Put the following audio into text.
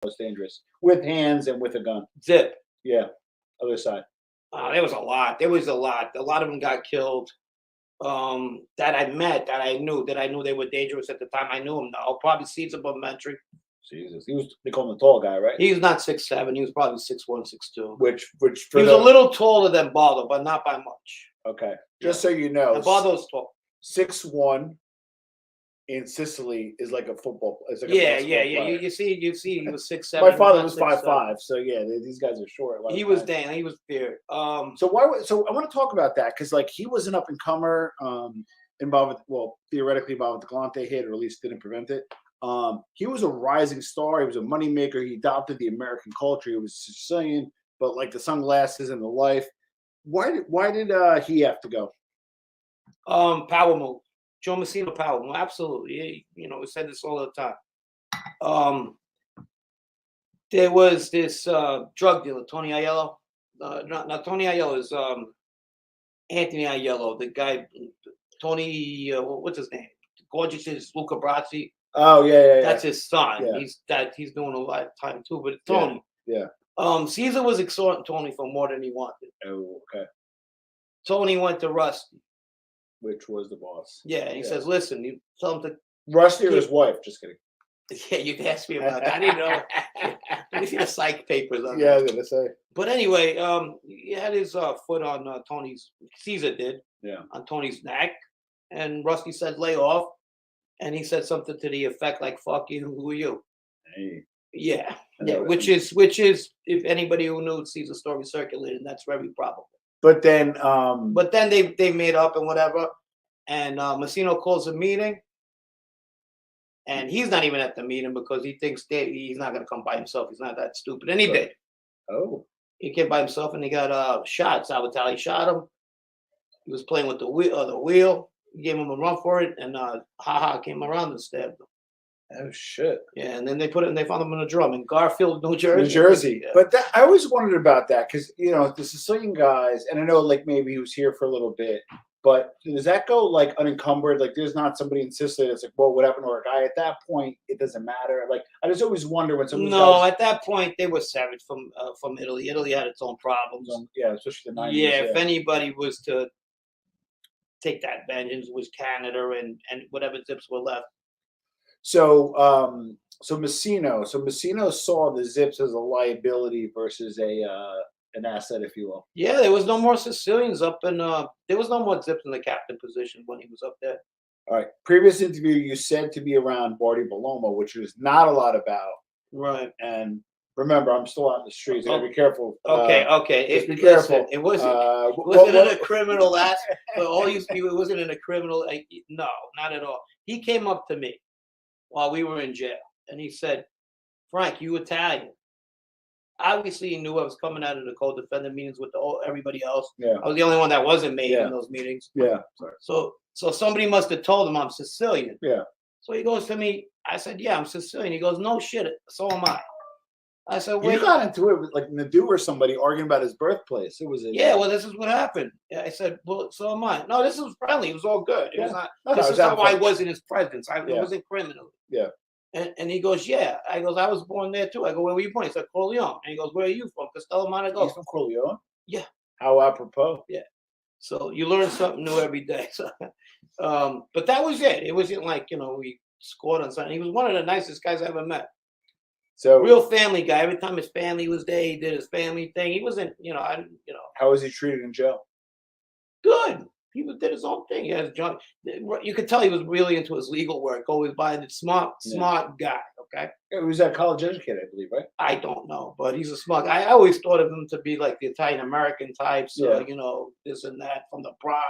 most dangerous with hands and with a gun? Zip. Yeah, other side. There was a lot. There was a lot. A lot of them got killed. That I met, that I knew they were dangerous at the time. I knew him now. Probably Cesare Bonventre. Jesus, they call him the tall guy, right? He was not 6'7". He was probably 6'1", 6'2". Which he was a little taller than Bardo, but not by much. Okay, just so you know, and Bardo's tall. 6'1" in Sicily is like a football. It's like yeah. You see, he was 6'7". My father was 5'5", so yeah, these guys are short. He was damn. He was feared. So I want to talk about that because like he was an up and comer, involved with theoretically involved with the Galante hit, or at least didn't prevent it. He was a rising star. He was a moneymaker. He adopted the American culture. He was Sicilian, but like the sunglasses and the life. Why did he have to go? Power move. Joe Massino power move. Absolutely. We said this all the time. There was this drug dealer, Tony Aiello. Not Tony Aiello, is Anthony Aiello, the guy, Tony, what's his name? Gorgeous is Luca Brasi. Oh yeah. That's his son. Yeah. He's doing a lot of time too. But Tony. Yeah. Caesar was extorting Tony for more than he wanted. Oh, okay. Tony went to Rusty, which was the boss. Yeah, and he says, "Listen, you tell him to." Rusty or his wife? Just kidding. Yeah, you can ask me about that. I didn't know. Let me see the psych papers on that. I was gonna say. But anyway, he had his foot on Tony's. Caesar did. Yeah. On Tony's neck, and Rusty said, "Lay off," and he said something to the effect like, "Fuck you, who are you?" Hey. Yeah. Which is, if anybody who knew Caesar's story circulated, that's very probable. But then, they made up and whatever, and Massino calls a meeting, and he's not even at the meeting because he thinks he's not going to come by himself. He's not that stupid, and he did. Oh, he came by himself, and he got shot. Salvatore shot him. He was playing with the wheel. He gave him a run for it, and came around and stabbed him. Oh shit! Yeah, and then they found him in a drum in Garfield, New Jersey. New Jersey, yeah. But I always wondered about that because the Sicilian guys, and I know like maybe he was here for a little bit, but does that go like unencumbered? Like there's not somebody in Sicily that's like, well, what happened to our guy? At that point, it doesn't matter. Like I just always wonder when some. No, at that point they were savage from Italy. Italy had its own problems. Yeah, especially the 90s. Yeah, if anybody was to take that vengeance, it was Canada and whatever zips were left. So Massino saw the zips as a liability versus an asset, if you will. Yeah, there was no more Sicilians up in there was no more zips in the captain position when he was up there. All right. Previous interview, you said to be around Bardi Baloma, which there's not a lot about. Right. And remember, I'm still out in the streets. I gotta be careful. Okay. Be careful. It wasn't in a criminal aspect. It wasn't in a criminal. No, not at all. He came up to me while we were in jail, and he said, "Frank, you Italian." Obviously, he knew I was coming out of the co-defendant meetings with everybody else. Yeah. I was the only one that wasn't made in those meetings. Yeah. Sorry. So somebody must have told him I'm Sicilian. Yeah. So he goes to me. I said, "Yeah, I'm Sicilian." He goes, "No shit, so am I." I said, "Wait." You got into it with like Nadu or somebody arguing about his birthplace. It was Yeah, well, this is what happened. Yeah, I said, "Well, so am I." No, this was friendly. It was all good. It was not. This is how I was in his presence. It wasn't criminal. Yeah. And he goes, "Yeah." I goes, "I was born there too." I go, "Where were you born?" He said, "Corleone." And he goes, "Where are you from?" Castellamare. I go, "He's from Corleone." Yeah. How apropos. Yeah. So you learn something new every day. So, but that was it. It wasn't like we scored on something. He was one of the nicest guys I ever met. So real family guy. Every time his family was there, he did his family thing. He wasn't, How was he treated in jail? Good. He did his own thing. He had you could tell he was really into his legal work. Always buying it. Smart guy. Okay. He was that college educated, I believe, right? I don't know, but he's a smart guy. I always thought of him to be like the Italian American type. So this and that from the Bronx.